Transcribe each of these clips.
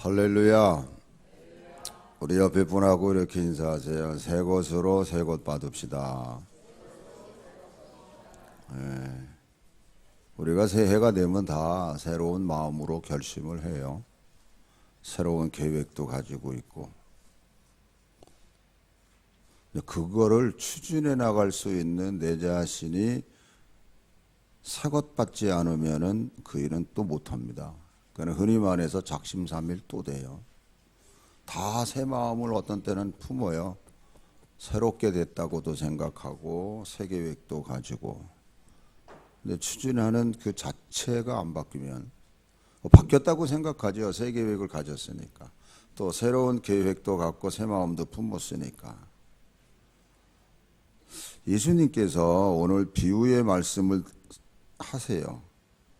할렐루야. 우리 옆에 분하고 이렇게 인사하세요. 새 것으로 새 것 받읍시다. 우리가 새해가 되면 다 새로운 마음으로 결심을 해요. 새로운 계획도 가지고 있고, 그거를 추진해 나갈 수 있는 내 자신이 새 것 받지 않으면은 그 일은 또 못합니다. 그러니까 흔히 말해서 작심삼일 또 돼요. 다 새 마음을 어떤 때는 품어요. 새롭게 됐다고도 생각하고 새 계획도 가지고. 근데 추진하는 그 자체가 안 바뀌면 바뀌었다고 생각하죠. 새 계획을 가졌으니까. 또 새로운 계획도 갖고 새 마음도 품었으니까. 예수님께서 오늘 비유의 말씀을 하세요.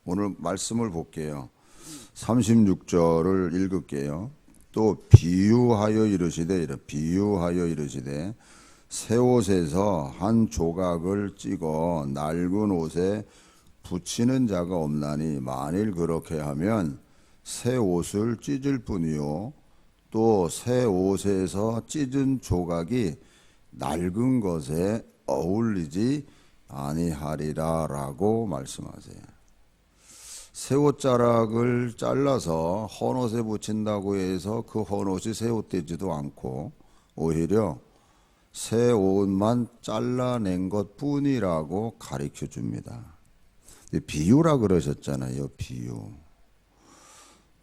오늘 말씀을 볼게요. 36절을 읽을게요. 또 비유하여 이르시되 새 옷에서 한 조각을 찍어 낡은 옷에 붙이는 자가 없나니 만일 그렇게 하면 새 옷을 찢을 뿐이요 또 새 옷에서 찢은 조각이 낡은 것에 어울리지 아니하리라 라고 말씀하세요. 새 옷자락을 잘라서 헌옷에 붙인다고 해서 그 헌옷이 새 옷 되지도 않고 오히려 새 옷만 잘라낸 것 뿐이라고 가르쳐 줍니다. 비유라 그러셨잖아요. 비유.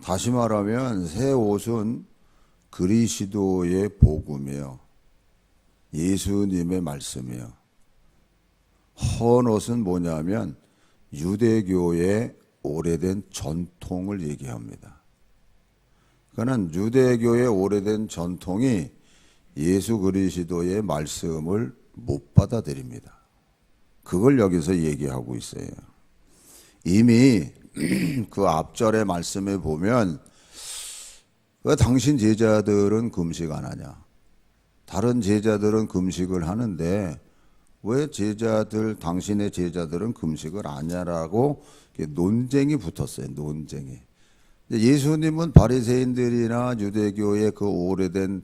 다시 말하면 새 옷은 그리스도의 복음이에요. 예수님의 말씀이에요. 헌옷은 뭐냐면 유대교의 오래된 전통을 얘기합니다. 그러니까 유대교의 오래된 전통이 예수 그리스도의 말씀을 못 받아들입니다. 그걸 여기서 얘기하고 있어요. 이미 그 앞절의 말씀에 보면 왜 당신 제자들은 금식 안 하냐? 다른 제자들은 금식을 하는데 왜 당신의 제자들은 금식을 안 하냐라고 논쟁이 붙었어요. 논쟁이. 예수님은 바리새인들이나 유대교의 그 오래된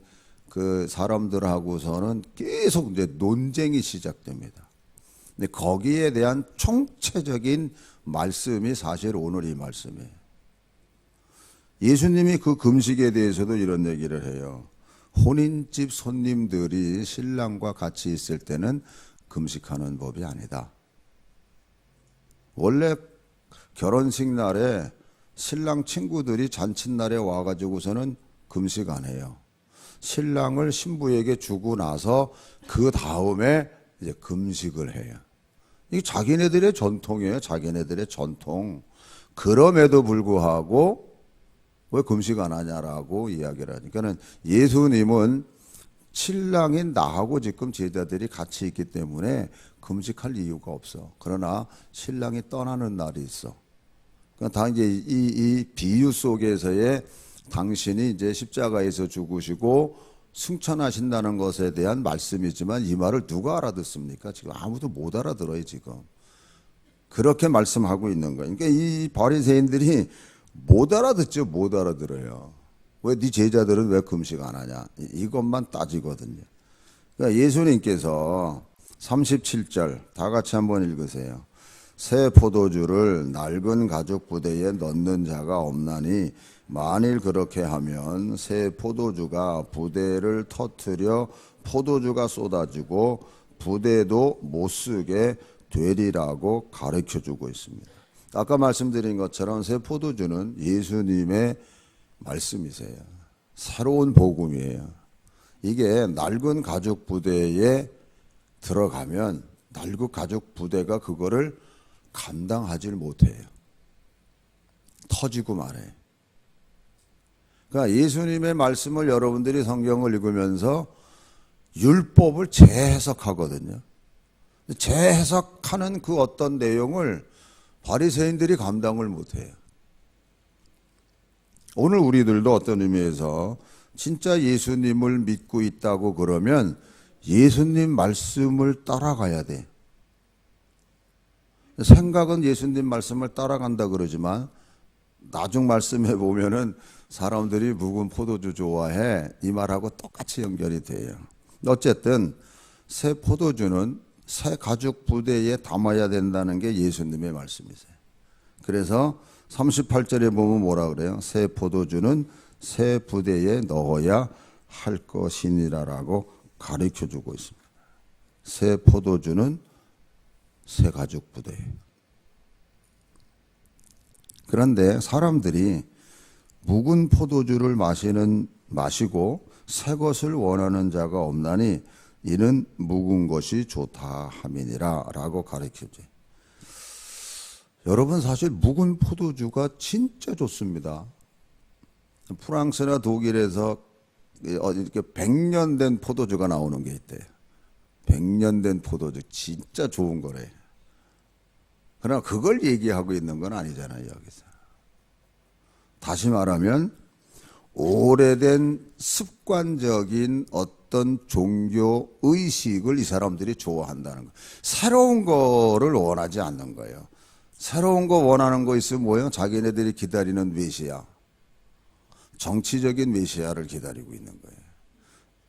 그 사람들하고서는 계속 이제 논쟁이 시작됩니다. 근데 거기에 대한 총체적인 말씀이 사실 오늘 이 말씀이에요. 예수님이 그 금식에 대해서도 이런 얘기를 해요. 혼인집 손님들이 신랑과 같이 있을 때는 금식하는 법이 아니다. 원래 결혼식 날에 신랑 친구들이 잔칫날에 와가지고서는 금식 안 해요. 신랑을 신부에게 주고 나서 그 다음에 이제 금식을 해요. 이게 자기네들의 전통이에요. 자기네들의 전통. 그럼에도 불구하고 왜 금식 안 하냐라고 이야기를 하니까는 예수님은 신랑인 나하고 지금 제자들이 같이 있기 때문에 금식할 이유가 없어. 그러나 신랑이 떠나는 날이 있어. 그러니까 다 이제 이 비유 속에서의 당신이 이제 십자가에서 죽으시고 승천하신다는 것에 대한 말씀이지만 이 말을 누가 알아듣습니까? 지금 아무도 못 알아들어요, 지금. 그렇게 말씀하고 있는 거예요. 그러니까 이 바리새인들이 못 알아듣죠, 못 알아들어요. 왜 네 제자들은 왜 금식 안 하냐? 이것만 따지거든요. 그러니까 예수님께서 37절 다 같이 한번 읽으세요. 새 포도주를 낡은 가죽 부대에 넣는 자가 없나니 만일 그렇게 하면 새 포도주가 부대를 터뜨려 포도주가 쏟아지고 부대도 못 쓰게 되리라고 가르쳐주고 있습니다. 아까 말씀드린 것처럼 새 포도주는 예수님의 말씀이세요. 새로운 복음이에요. 이게 낡은 가죽 부대에 들어가면 낡은 가죽 부대가 그거를 감당하지 못해요. 터지고 말해. 그러니까 예수님의 말씀을 여러분들이 성경을 읽으면서 율법을 재해석하거든요. 재해석하는 그 어떤 내용을 바리새인들이 감당을 못해요. 오늘 우리들도 어떤 의미에서 진짜 예수님을 믿고 있다고 그러면 예수님 말씀을 따라가야 돼. 생각은 예수님 말씀을 따라간다 그러지만 나중 말씀해 보면은 사람들이 묵은 포도주 좋아해 이 말하고 똑같이 연결이 돼요. 어쨌든 새 포도주는 새 가죽 부대에 담아야 된다는 게 예수님의 말씀이세요. 그래서 38절에 보면 뭐라 그래요? 새 포도주는 새 부대에 넣어야 할 것이니라라고 가르쳐 주고 있습니다. 새 포도주는 새 가죽 부대. 그런데 사람들이 묵은 포도주를 마시고 새 것을 원하는 자가 없나니 이는 묵은 것이 좋다 함이니라 라고 가르쳐줘요. 여러분 사실 묵은 포도주가 진짜 좋습니다. 프랑스나 독일에서 이렇게 100년 된 포도주가 나오는 게 있대요. 100년 된 포도주 진짜 좋은 거래. 그러나 그걸 얘기하고 있는 건 아니잖아요, 여기서. 다시 말하면 오래된 습관적인 어떤 종교 의식을 이 사람들이 좋아한다는 거예요. 새로운 거를 원하지 않는 거예요. 새로운 거 원하는 거 있으면 뭐예요? 자기네들이 기다리는 메시아, 정치적인 메시아를 기다리고 있는 거예요.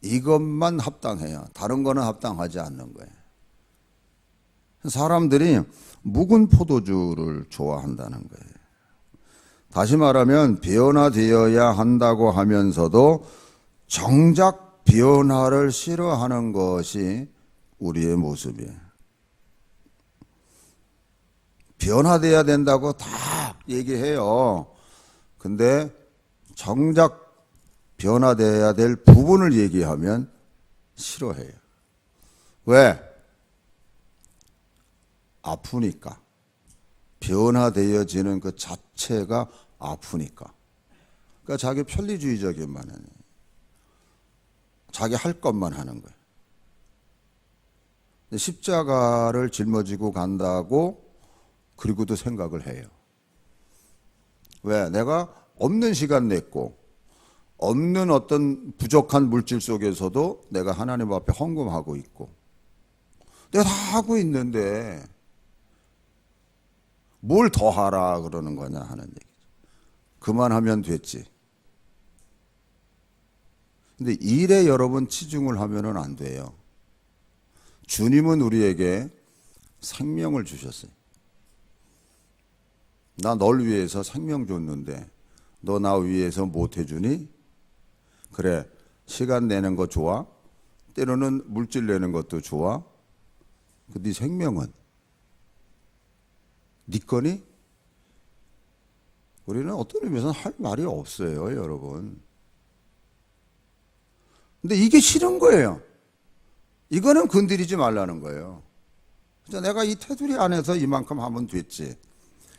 이것만 합당해요. 다른 거는 합당하지 않는 거예요. 사람들이 묵은 포도주를 좋아한다는 거예요. 다시 말하면 변화되어야 한다고 하면서도 정작 변화를 싫어하는 것이 우리의 모습이에요. 변화돼야 된다고 다 얘기해요. 근데 정작 변화돼야 될 부분을 얘기하면 싫어해요. 왜? 아프니까. 변화되어지는 그 자체가 아프니까. 그러니까 자기 편리주의적인만 하는, 자기 할 것만 하는 거예요. 십자가를 짊어지고 간다고 그리고도 생각을 해요. 왜? 내가 없는 시간 냈고 없는 어떤 부족한 물질 속에서도 내가 하나님 앞에 헌금하고 있고 내가 다 하고 있는데 뭘 더 하라 그러는 거냐 하는 얘기죠. 그만하면 됐지. 근데 일에 여러분 치중을 하면은 안 돼요. 주님은 우리에게 생명을 주셨어요. 나 널 위해서 생명 줬는데 너 나 위해서 못 해주니? 그래, 시간 내는 거 좋아? 때로는 물질 내는 것도 좋아? 그 네 생명은? 네 거니? 우리는 어떤 의미에서는 할 말이 없어요, 여러분. 근데 이게 싫은 거예요. 이거는 건드리지 말라는 거예요. 그래서 내가 이 테두리 안에서 이만큼 하면 됐지.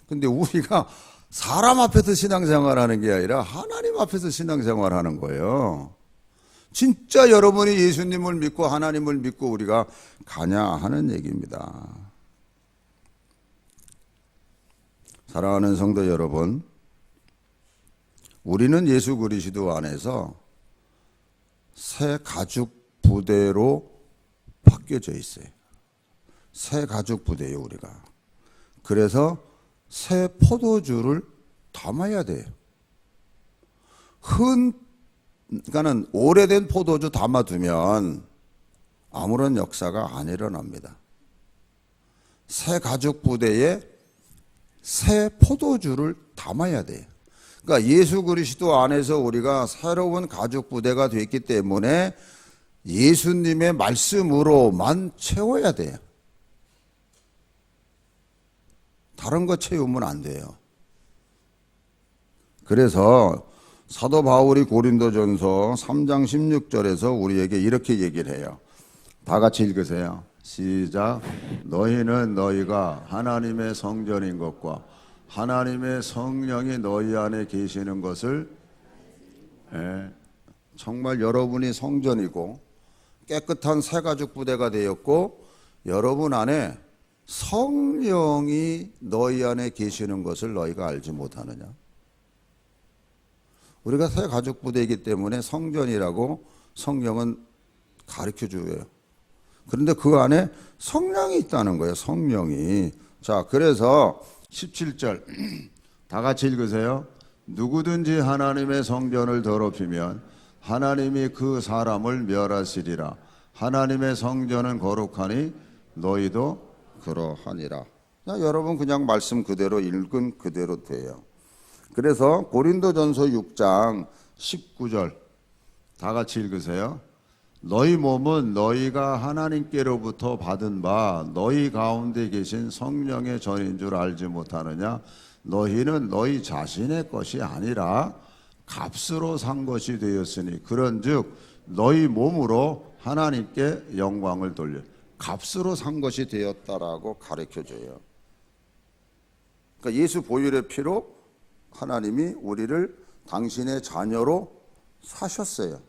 근데 우리가 사람 앞에서 신앙생활하는 게 아니라 하나님 앞에서 신앙생활하는 거예요. 진짜 여러분이 예수님을 믿고 하나님을 믿고 우리가 가냐 하는 얘기입니다. 사랑하는 성도 여러분, 우리는 예수 그리스도 안에서 새 가죽 부대로 바뀌어져 있어요. 새 가죽 부대예요, 우리가. 그래서 새 포도주를 담아야 돼요. 그러니까는 오래된 포도주 담아두면 아무런 역사가 안 일어납니다. 새 가죽 부대에 새 포도주를 담아야 돼요. 그러니까 예수 그리스도 안에서 우리가 새로운 가죽 부대가 됐기 때문에 예수님의 말씀으로만 채워야 돼요. 다른 거 채우면 안 돼요. 그래서 사도 바울이 고린도전서 3장 16절에서 우리에게 이렇게 얘기를 해요. 다 같이 읽으세요. 시작. 너희는 너희가 하나님의 성전인 것과 하나님의 성령이 너희 안에 계시는 것을 정말 여러분이 성전이고 깨끗한 새 가죽 부대가 되었고 여러분 안에 성령이 너희 안에 계시는 것을 너희가 알지 못하느냐. 우리가 새 가죽 부대이기 때문에 성전이라고 성령은 가르쳐줘요. 그런데 그 안에 성령이 있다는 거예요. 성령이. 자, 그래서 17절 다 같이 읽으세요. 누구든지 하나님의 성전을 더럽히면 하나님이 그 사람을 멸하시리라. 하나님의 성전은 거룩하니 너희도 그러하니라. 자, 여러분 그냥 말씀 그대로 읽은 그대로 돼요. 그래서 고린도전서 6장 19절 다 같이 읽으세요. 너희 몸은 너희가 하나님께로부터 받은 바 너희 가운데 계신 성령의 전인 줄 알지 못하느냐. 너희는 너희 자신의 것이 아니라 값으로 산 것이 되었으니 그런즉 너희 몸으로 하나님께 영광을 돌려. 값으로 산 것이 되었다라고 가르쳐줘요. 그러니까 예수 보혈의 피로 하나님이 우리를 당신의 자녀로 사셨어요.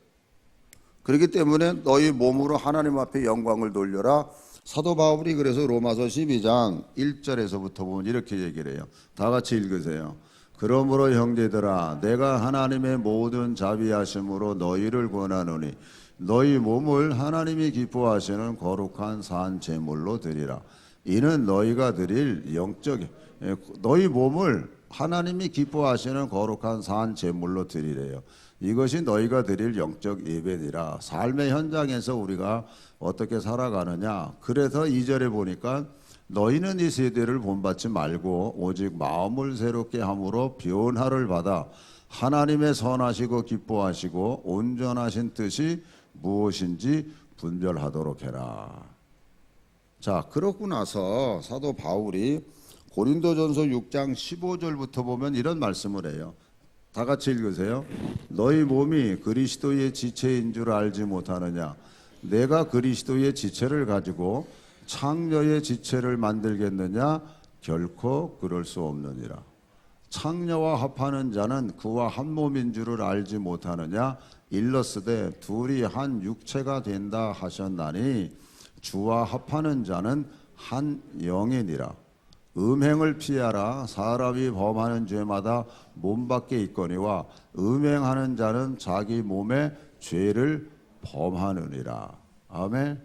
그렇기 때문에 너희 몸으로 하나님 앞에 영광을 돌려라. 사도 바울이 그래서 로마서 12장 1절에서부터 보면 이렇게 얘기를 해요. 다 같이 읽으세요. 그러므로 형제들아 내가 하나님의 모든 자비하심으로 너희를 권하노니 너희 몸을 하나님이 기뻐하시는 거룩한 산 제물로 드리라. 이는 너희가 드릴 영적 너희 몸을 하나님이 기뻐하시는 거룩한 산 제물로 드리래요. 이것이 너희가 드릴 영적 예배니라. 삶의 현장에서 우리가 어떻게 살아가느냐. 그래서 2절에 보니까 너희는 이 세대를 본받지 말고 오직 마음을 새롭게 함으로 변화를 받아 하나님의 선하시고 기뻐하시고 온전하신 뜻이 무엇인지 분별하도록 해라. 자, 그러고 나서 사도 바울이 고린도전서 6장 15절부터 보면 이런 말씀을 해요. 다 같이 읽으세요. 너희 몸이 그리스도의 지체인 줄 알지 못하느냐. 내가 그리스도의 지체를 가지고 창녀의 지체를 만들겠느냐. 결코 그럴 수 없느니라. 창녀와 합하는 자는 그와 한 몸인 줄을 알지 못하느냐. 일러스되 둘이 한 육체가 된다 하셨나니 주와 합하는 자는 한 영이니라. 음행을 피하라. 사람이 범하는 죄마다 몸 밖에 있거니와 음행하는 자는 자기 몸에 죄를 범하느니라. 아멘.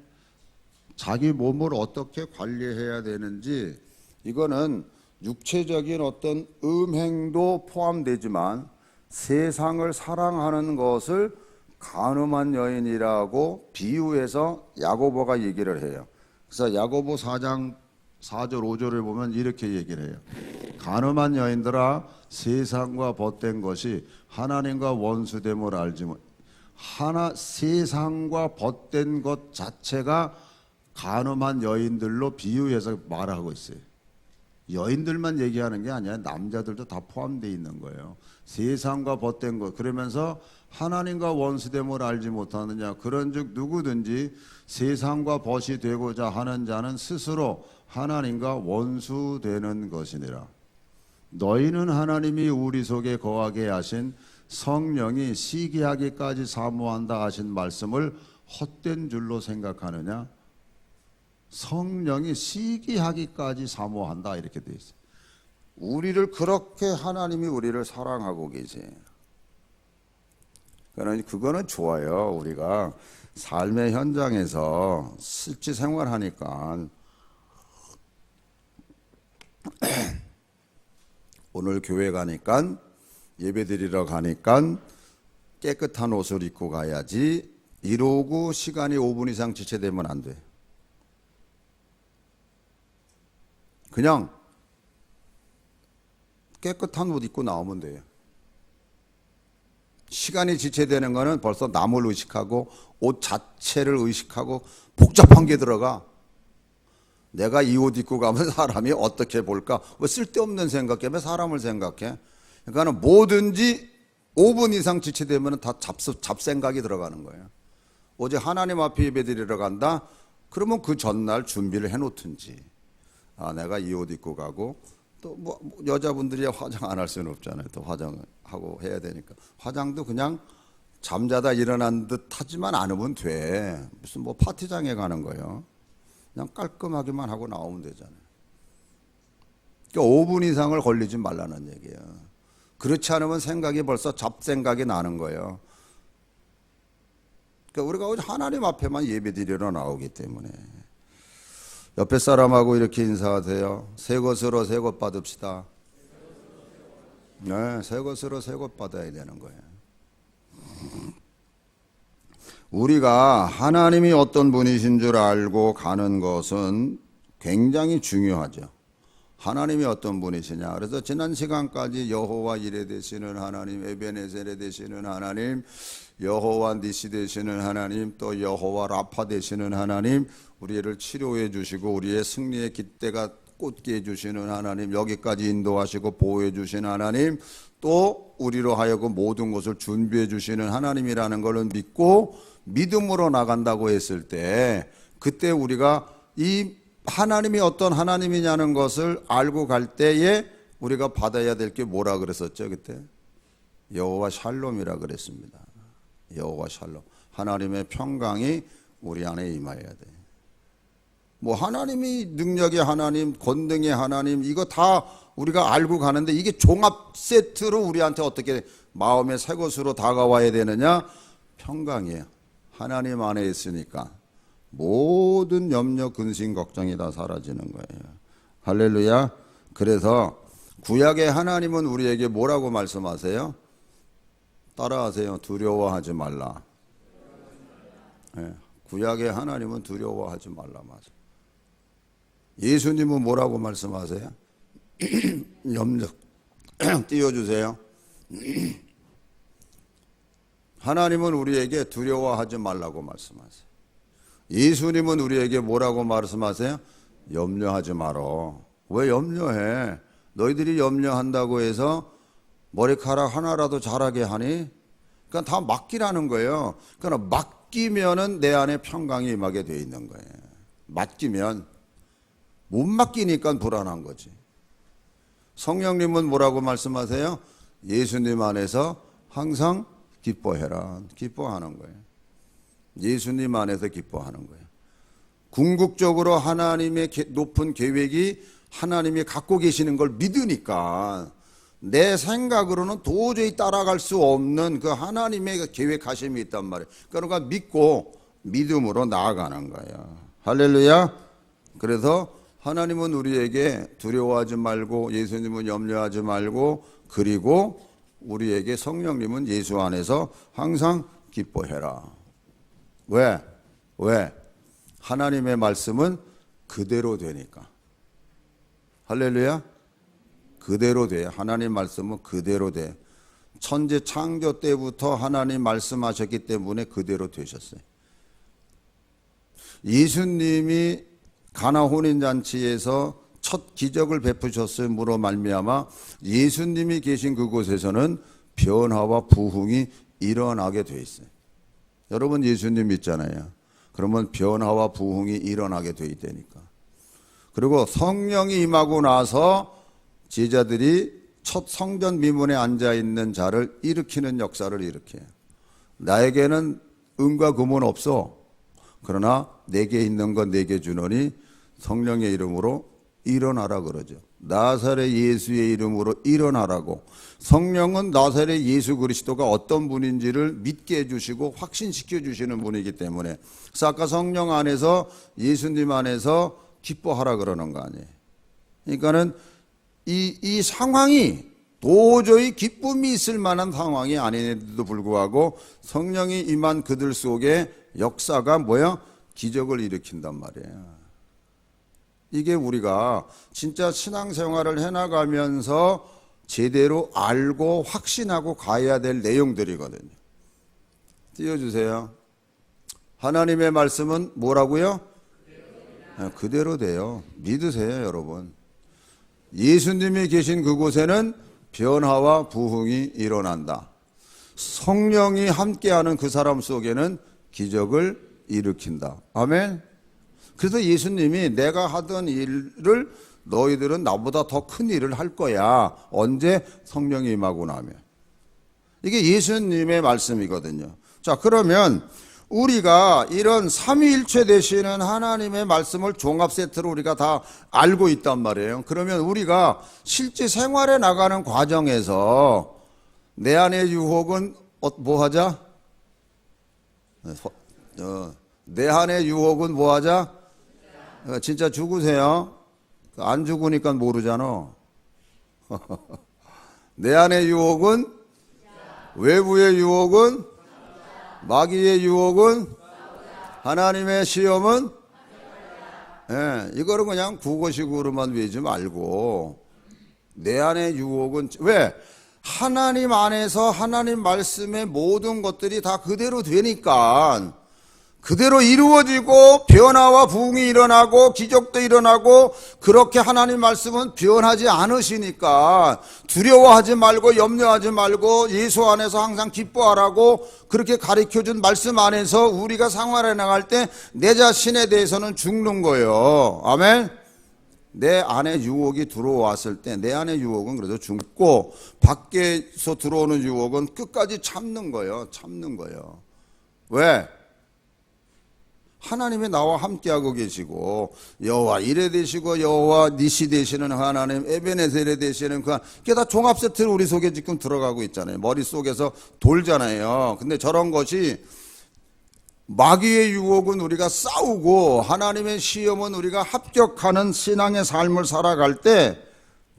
자기 몸을 어떻게 관리해야 되는지, 이거는 육체적인 어떤 음행도 포함되지만 세상을 사랑하는 것을 간음한 여인이라고 비유해서 야고보가 얘기를 해요. 그래서 야고보 4장 4절 5절을 보면 이렇게 얘기를 해요. 간음한 여인들아 세상과 벗된 것이 하나님과 원수됨을 알지 못. 세상과 벗된 것 자체가 간음한 여인들로 비유해서 말하고 있어요. 여인들만 얘기하는 게 아니라 남자들도 다 포함되어 있는 거예요. 세상과 벗된 것. 그러면서 하나님과 원수됨을 알지 못하느냐. 그런즉 누구든지 세상과 벗이 되고자 하는 자는 스스로 하나님과 원수되는 것이니라. 너희는 하나님이 우리 속에 거하게 하신 성령이 시기하기까지 사모한다 하신 말씀을 헛된 줄로 생각하느냐. 성령이 시기하기까지 사모한다 이렇게 되어 있어요. 우리를 그렇게 하나님이 우리를 사랑하고 계세요. 그거는 좋아요. 우리가 삶의 현장에서 실제 생활하니까 오늘 교회 가니까 예배 드리러 가니까 깨끗한 옷을 입고 가야지 이러고 시간이 5분 이상 지체되면 안 돼. 그냥 깨끗한 옷 입고 나오면 돼요. 시간이 지체되는 거는 벌써 남을 의식하고 옷 자체를 의식하고 복잡한 게 들어가. 내가 이 옷 입고 가면 사람이 어떻게 볼까? 뭐 쓸데없는 생각 때문에 사람을 생각해. 그러니까 뭐든지 5분 이상 지체되면 다 잡생각이 들어가는 거예요. 어제 하나님 앞에 예배 드리러 간다? 그러면 그 전날 준비를 해놓든지. 아, 내가 이 옷 입고 가고 또 뭐 여자분들이 화장 안 할 수는 없잖아요. 또 화장하고 해야 되니까. 화장도 그냥 잠자다 일어난 듯 하지만 않으면 돼. 무슨 뭐 파티장에 가는 거예요. 그냥 깔끔하게만 하고 나오면 되잖아요. 그러니까 5분 이상을 걸리지 말라는 얘기예요. 그렇지 않으면 생각이 벌써 잡생각이 나는 거예요. 그러니까 우리가 하나님 앞에만 예배드리러 나오기 때문에. 옆에 사람하고 이렇게 인사하세요. 새 것으로 새 것 받읍시다. 네, 새 것으로 새 것 받아야 되는 거예요. 우리가 하나님이 어떤 분이신 줄 알고 가는 것은 굉장히 중요하죠. 하나님이 어떤 분이시냐. 그래서 지난 시간까지 여호와 이레 되시는 하나님, 에베네셀에 되시는 하나님, 여호와 니시 되시는 하나님, 또 여호와 라파 되시는 하나님, 우리를 치료해 주시고 우리의 승리의 깃대가 꽂게 해주시는 하나님, 여기까지 인도하시고 보호해 주시는 하나님, 또 우리로 하여금 모든 것을 준비해 주시는 하나님이라는 것을 믿고 믿음으로 나간다고 했을 때, 그때 우리가 이 하나님이 어떤 하나님이냐는 것을 알고 갈 때에 우리가 받아야 될 게 뭐라 그랬었죠 그때? 여호와 샬롬이라 그랬습니다. 여호와 샬롬, 하나님의 평강이 우리 안에 임하여야 돼. 뭐 하나님이 능력의 하나님, 권능의 하나님, 이거 다 우리가 알고 가는데 이게 종합 세트로 우리한테 어떻게 마음의 새 것으로 다가와야 되느냐? 평강이에요. 하나님 안에 있으니까 모든 염려, 근심, 걱정이 다 사라지는 거예요. 할렐루야. 그래서 구약의 하나님은 우리에게 뭐라고 말씀하세요? 따라하세요. 두려워하지 말라. 네. 구약의 하나님은 두려워하지 말라. 맞아. 예수님은 뭐라고 말씀하세요? 염려 띄워주세요. 하나님은 우리에게 두려워하지 말라고 말씀하세요. 예수님은 우리에게 뭐라고 말씀하세요? 염려하지 말어. 왜 염려해? 너희들이 염려한다고 해서 머리카락 하나라도 자라게 하니? 그러니까 다 맡기라는 거예요. 그러니까 맡기면은 내 안에 평강이 임하게 돼 있는 거예요. 맡기면. 못 맡기니까 불안한 거지. 성령님은 뭐라고 말씀하세요? 예수님 안에서 항상 기뻐해라. 기뻐하는 거예요. 예수님 안에서 기뻐하는 거예요. 궁극적으로 하나님의 높은 계획이 하나님이 갖고 계시는 걸 믿으니까 내 생각으로는 도저히 따라갈 수 없는 그 하나님의 계획하심이 있단 말이에요. 그러니까 믿고 믿음으로 나아가는 거예요. 할렐루야. 그래서 하나님은 우리에게 두려워하지 말고, 예수님은 염려하지 말고, 그리고 우리에게 성령님은 예수 안에서 항상 기뻐해라. 왜? 하나님의 말씀은 그대로 되니까. 할렐루야. 그대로 돼. 하나님 말씀은 그대로 돼. 천지 창조 때부터 하나님 말씀하셨기 때문에 그대로 되셨어요. 예수님이 가나 혼인잔치에서 첫 기적을 베푸셨음으로 말미암아 예수님이 계신 그곳에서는 변화와 부흥이 일어나게 돼 있어요. 여러분 예수님 믿잖아요. 그러면 변화와 부흥이 일어나게 돼 있다니까. 그리고 성령이 임하고 나서 제자들이 첫 성전 미문에 앉아있는 자를 일으키는 역사를 일으켜요. 나에게는 은과 금은 없어. 그러나 내게 있는 건 내게 주노니 성령의 이름으로 일어나라 그러죠. 나사렛 예수의 이름으로 일어나라고. 성령은 나사렛 예수 그리스도가 어떤 분인지를 믿게 해주시고 확신시켜 주시는 분이기 때문에, 그래서 아까 성령 안에서 예수님 안에서 기뻐하라 그러는 거 아니에요. 그러니까는 이 상황이 도저히 기쁨이 있을 만한 상황이 아닌데도 불구하고 성령이 임한 그들 속에 역사가 뭐야? 기적을 일으킨단 말이에요. 이게 우리가 진짜 신앙생활을 해나가면서 제대로 알고 확신하고 가야 될 내용들이거든요. 띄워주세요. 하나님의 말씀은 뭐라고요? 그대로 돼요. 믿으세요, 여러분. 예수님이 계신 그곳에는 변화와 부흥이 일어난다. 성령이 함께하는 그 사람 속에는 기적을 일으킨다. 아멘. 그래서 예수님이 내가 하던 일을 너희들은 나보다 더 큰 일을 할 거야. 언제? 성령이 임하고 나면. 이게 예수님의 말씀이거든요. 자, 그러면 우리가 이런 삼위일체 되시는 하나님의 말씀을 종합 세트로 우리가 다 알고 있단 말이에요. 그러면 우리가 실제 생활에 나가는 과정에서 내 안의 유혹은 뭐 하자? 내 안의 유혹은 뭐 하자? 진짜 죽으세요. 안 죽으니까 모르잖아. 내 안의 유혹은, 외부의 유혹은, 마귀의 유혹은, 하나님의 시험은, 예, 이거를 그냥 국어식으로만 외우지 말고 내 안의 유혹은, 왜? 하나님 안에서 하나님 말씀의 모든 것들이 다 그대로 되니까, 그대로 이루어지고 변화와 부흥이 일어나고 기적도 일어나고, 그렇게 하나님 말씀은 변하지 않으시니까 두려워하지 말고 염려하지 말고 예수 안에서 항상 기뻐하라고 그렇게 가르쳐준 말씀 안에서 우리가 생활해 나갈 때 내 자신에 대해서는 죽는 거예요. 아멘. 내 안에 유혹이 들어왔을 때 내 안에 유혹은 그래도 죽고, 밖에서 들어오는 유혹은 끝까지 참는 거예요. 참는 거예요. 왜? 하나님이 나와 함께하고 계시고, 여호와 이레 되시고 여호와 니시 되시는 하나님, 에베네셀에 되시는 그, 그게 다 종합 세트로 우리 속에 지금 들어가고 있잖아요. 머릿속에서 돌잖아요. 근데 저런 것이, 마귀의 유혹은 우리가 싸우고 하나님의 시험은 우리가 합격하는 신앙의 삶을 살아갈 때,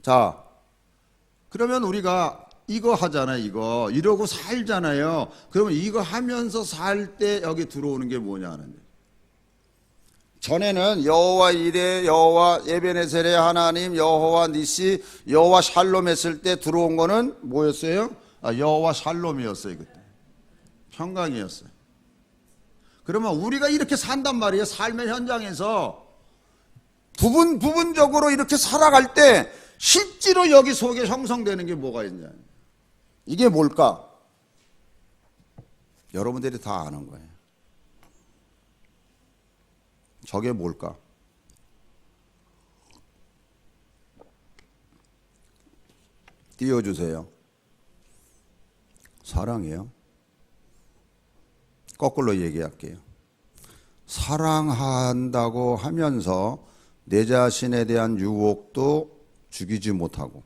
자, 그러면 우리가 이거 하잖아요. 이러고 살잖아요. 그러면 이거 하면서 살 때 여기 들어오는 게 뭐냐는, 전에는 여호와 이레, 여호와 에베네셀의 하나님, 여호와 니시, 여호와 샬롬 했을 때 들어온 거는 뭐였어요? 여호와 샬롬이었어요. 그때 평강이었어요. 그러면 우리가 이렇게 산단 말이에요. 삶의 현장에서 부분적으로 이렇게 살아갈 때 실제로 여기 속에 형성되는 게 뭐가 있냐, 이게 뭘까? 여러분들이 다 아는 거예요. 저게 뭘까? 띄워주세요. 사랑이에요. 거꾸로 얘기할게요. 사랑한다고 하면서 내 자신에 대한 유혹도 죽이지 못하고,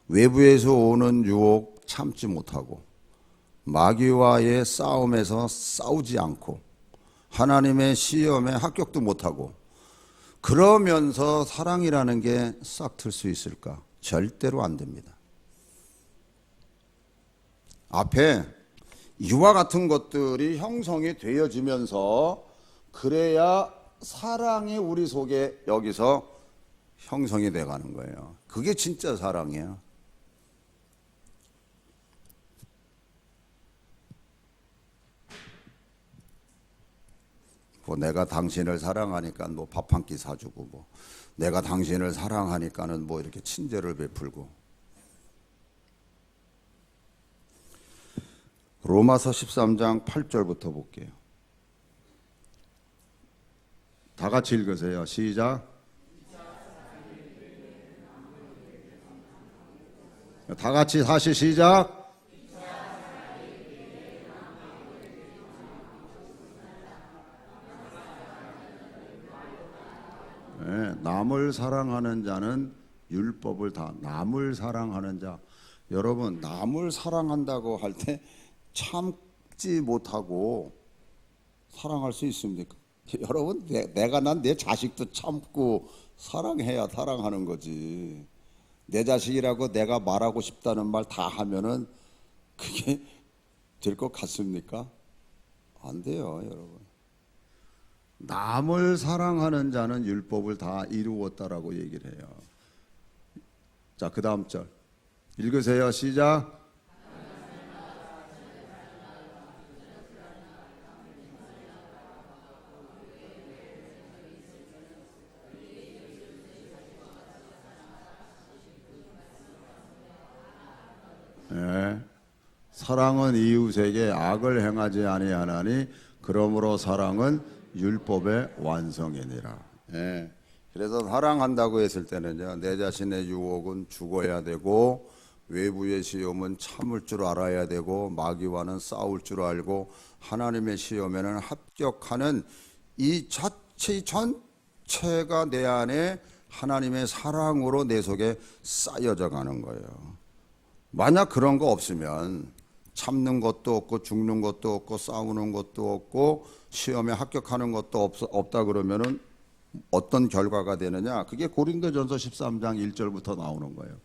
외부에서 오는 유혹 참지 못하고, 마귀와의 싸움에서 싸우지 않고, 하나님의 시험에 합격도 못하고, 그러면서 사랑이라는 게 싹 틀 수 있을까? 절대로 안 됩니다. 앞에 이와 같은 것들이 형성이 되어지면서, 그래야 사랑이 우리 속에 여기서 형성이 돼가는 거예요. 그게 진짜 사랑이에요. 뭐 내가 당신을 사랑하니까 뭐 밥 한 끼 사주고, 뭐 내가 당신을 사랑하니까는 뭐 이렇게 친절을 베풀고. 로마서 13장 8절부터 볼게요. 다 같이 읽으세요. 시작. 다 같이 다시 시작. 네, 남을 사랑하는 자는 율법을 다, 남을 사랑하는 자. 여러분, 남을 사랑한다고 할 때 참지 못하고 사랑할 수 있습니까? 여러분, 내가 난 내 자식도 참고 사랑해야 사랑하는 거지. 내 자식이라고 내가 말하고 싶다는 말 다 하면은 그게 될 것 같습니까? 안 돼요, 여러분. 남을 사랑하는 자는 율법을 다 이루었다라고 얘기를 해요. 자, 그 다음 절 읽으세요. 시작. 네. 사랑은 이웃에게 악을 행하지 아니하나니 그러므로 사랑은 율법의 완성이니라. 예. 그래서 사랑한다고 했을 때는요, 내 자신의 유혹은 죽어야 되고, 외부의 시험은 참을 줄 알아야 되고, 마귀와는 싸울 줄 알고, 하나님의 시험에는 합격하는 이 전체가 내 안에 하나님의 사랑으로 내 속에 쌓여져 가는 거예요. 만약 그런 거 없으면 참는 것도 없고 죽는 것도 없고 싸우는 것도 없고 시험에 합격하는 것도 없다 그러면은 어떤 결과가 되느냐? 그게 고린도전서 13장 1절부터 나오는 거예요.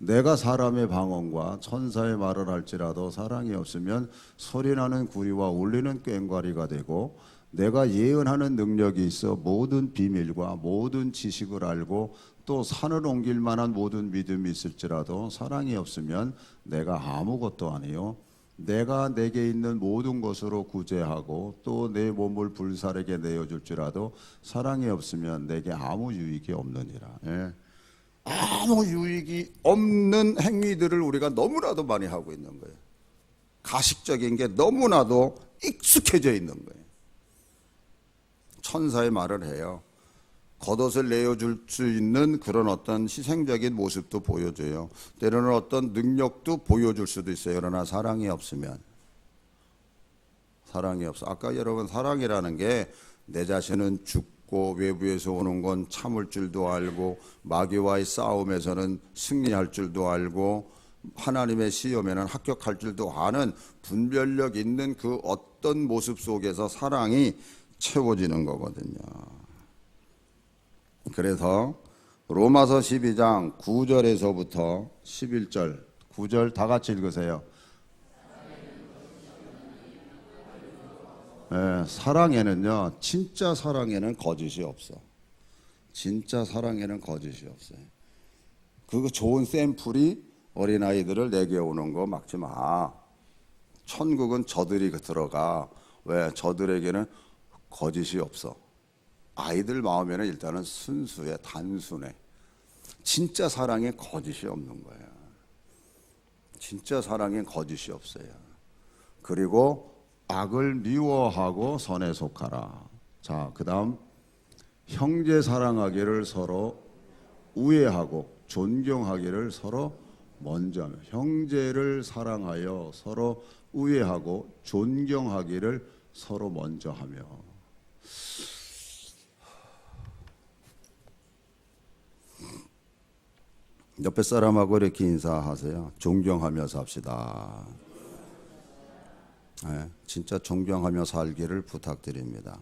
내가 사람의 방언과 천사의 말을 할지라도 사랑이 없으면 소리나는 구리와 울리는 꽹과리가 되고, 내가 예언하는 능력이 있어 모든 비밀과 모든 지식을 알고 또 산을 옮길 만한 모든 믿음이 있을지라도 사랑이 없으면 내가 아무것도 아니요 내가 내게 있는 모든 것으로 구제하고 또 내 몸을 불살에게 내어줄지라도 사랑이 없으면 내게 아무 유익이 없느니라. 예. 아무 유익이 없는 행위들을 우리가 너무나도 많이 하고 있는 거예요. 가식적인 게 너무나도 익숙해져 있는 거예요. 천사의 말을 해요. 겉옷을 내어줄 수 있는 그런 어떤 희생적인 모습도 보여줘요. 때로는 어떤 능력도 보여줄 수도 있어요. 그러나 사랑이 없으면, 사랑이 없어. 아까 여러분 사랑이라는 게 내 자신은 죽고 외부에서 오는 건 참을 줄도 알고 마귀와의 싸움에서는 승리할 줄도 알고 하나님의 시험에는 합격할 줄도 아는 분별력 있는 그 어떤 모습 속에서 사랑이 채워지는 거거든요. 그래서 로마서 12장 9절에서부터 11절 9절 다 같이 읽으세요. 네, 사랑에는요, 진짜 사랑에는 거짓이 없어. 진짜 사랑에는 거짓이 없어요. 그 좋은 샘플이 어린아이들을 내게 오는 거 막지 마. 천국은 저들이 들어가. 왜? 저들에게는 거짓이 없어. 아이들 마음에는 일단은 순수해, 단순해. 진짜 사랑에 거짓이 없는 거야. 진짜 사랑에 거짓이 없어요. 그리고 악을 미워하고 선에 속하라. 자, 그 다음 형제 사랑하기를 서로 우애하고 존경하기를 서로 먼저 하며, 형제를 사랑하여 서로 우애하고 존경하기를 서로 먼저 하며. 옆에 사람하고 이렇게 인사하세요. 존경하며 삽시다. 네, 진짜 존경하며 살기를 부탁드립니다.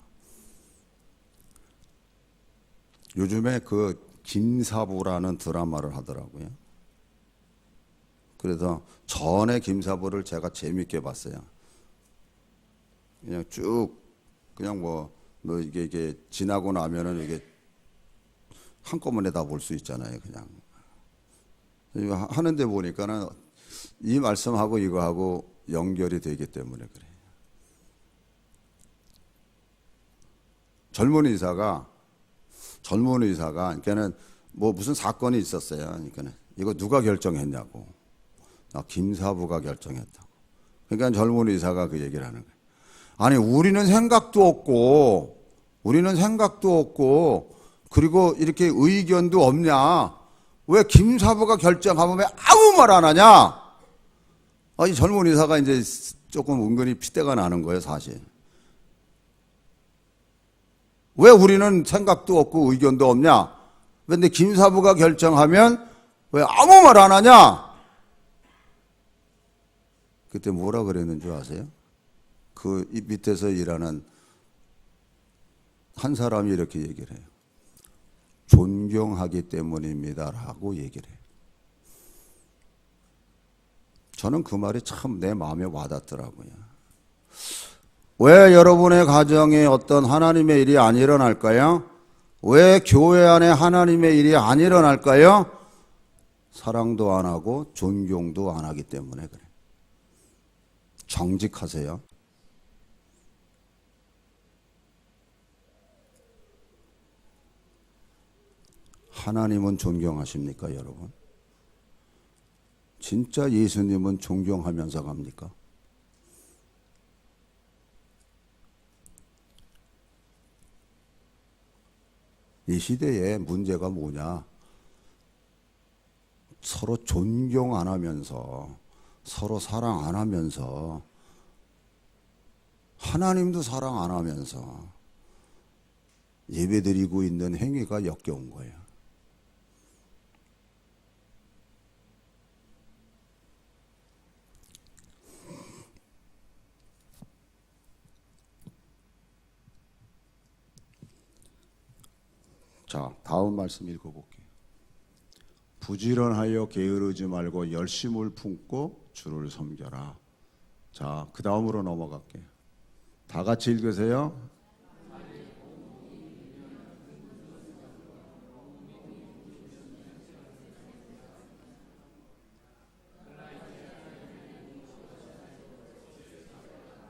요즘에 그 김사부라는 드라마를 하더라고요. 그래서 전에 김사부를 제가 재밌게 봤어요. 그냥 쭉 그냥 뭐 이게 지나고 나면은 이게 한꺼번에 다 볼 수 있잖아요. 그냥 이거 하는데 보니까는 이 말씀하고 이거하고 연결이 되기 때문에 그래요. 젊은 의사가 그러니까는 뭐 무슨 사건이 있었어요. 그러니까는 이거 누가 결정했냐고. 나 김사부가 결정했다고. 그러니까 젊은 의사가 그 얘기를 하는 거예요. 아니 우리는 생각도 없고 그리고 이렇게 의견도 없냐? 왜 김사부가 결정하면 왜 아무 말 안 하냐? 이 젊은 의사가 이제 조금 은근히 핏대가 나는 거예요, 사실. 왜 우리는 생각도 없고 의견도 없냐? 근데 김사부가 결정하면 왜 아무 말 안 하냐? 그때 뭐라 그랬는 줄 아세요? 그 밑에서 일하는 한 사람이 이렇게 얘기를 해요. 존경하기 때문입니다라고 얘기를 해요. 저는 그 말이 참 내 마음에 와닿더라고요. 왜 여러분의 가정에 어떤 하나님의 일이 안 일어날까요? 왜 교회 안에 하나님의 일이 안 일어날까요? 사랑도 안 하고 존경도 안 하기 때문에 그래요. 정직하세요. 하나님은 존경하십니까, 여러분? 진짜 예수님은 존경하면서 갑니까? 이 시대의 문제가 뭐냐? 서로 존경 안 하면서, 서로 사랑 안 하면서, 하나님도 사랑 안 하면서 예배드리고 있는 행위가 역겨운 거예요. 자, 다음 말씀 읽어볼게요. 부지런하여 게으르지 말고 열심을 품고 주를 섬겨라. 자, 그 다음으로 넘어갈게요. 다 같이 읽으세요.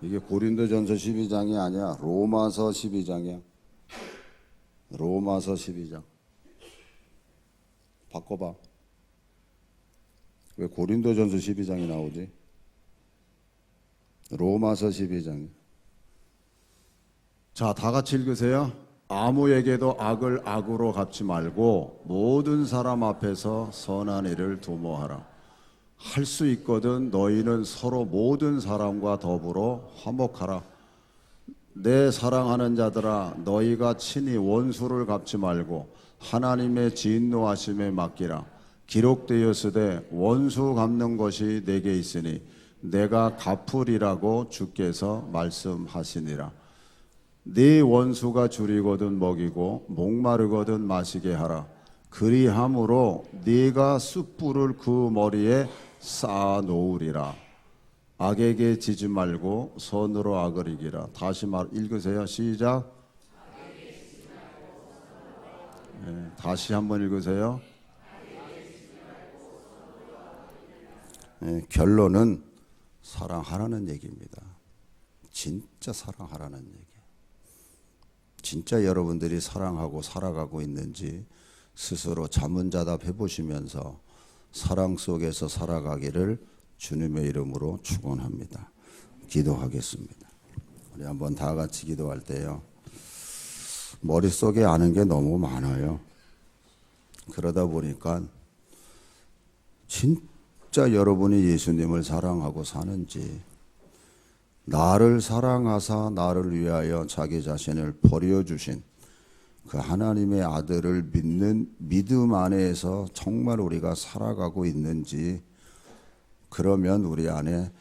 이게 고린도전서 12장이 아니야. 로마서 12장이야. 로마서 12장. 바꿔봐. 왜 고린도전서 12장이 나오지? 로마서 12장. 자, 다 같이 읽으세요. 아무에게도 악을 악으로 갚지 말고 모든 사람 앞에서 선한 일을 도모하라. 할 수 있거든 너희는 서로 모든 사람과 더불어 화목하라. 내 사랑하는 자들아, 너희가 친히 원수를 갚지 말고 하나님의 진노하심에 맡기라. 기록되었으되 원수 갚는 것이 내게 있으니 내가 갚으리라고 주께서 말씀하시니라. 네 원수가 줄이거든 먹이고 목마르거든 마시게 하라. 그리함으로 네가 숯불을 그 머리에 쌓아 놓으리라. 악에게 지지 말고 선으로 악을 이기라. 다시 읽으세요. 시작. 네, 다시 한번 읽으세요. 네, 결론은 사랑하라는 얘기입니다. 진짜 사랑하라는 얘기. 진짜 여러분들이 사랑하고 살아가고 있는지 스스로 자문자답 해보시면서 사랑 속에서 살아가기를 주님의 이름으로 축원합니다. 기도하겠습니다. 우리 한번 다 같이 기도할 때요. 머릿속에 아는 게 너무 많아요. 그러다 보니까 진짜 여러분이 예수님을 사랑하고 사는지, 나를 사랑하사 나를 위하여 자기 자신을 버려주신 그 하나님의 아들을 믿는 믿음 안에서 정말 우리가 살아가고 있는지, 그러면 우리 안에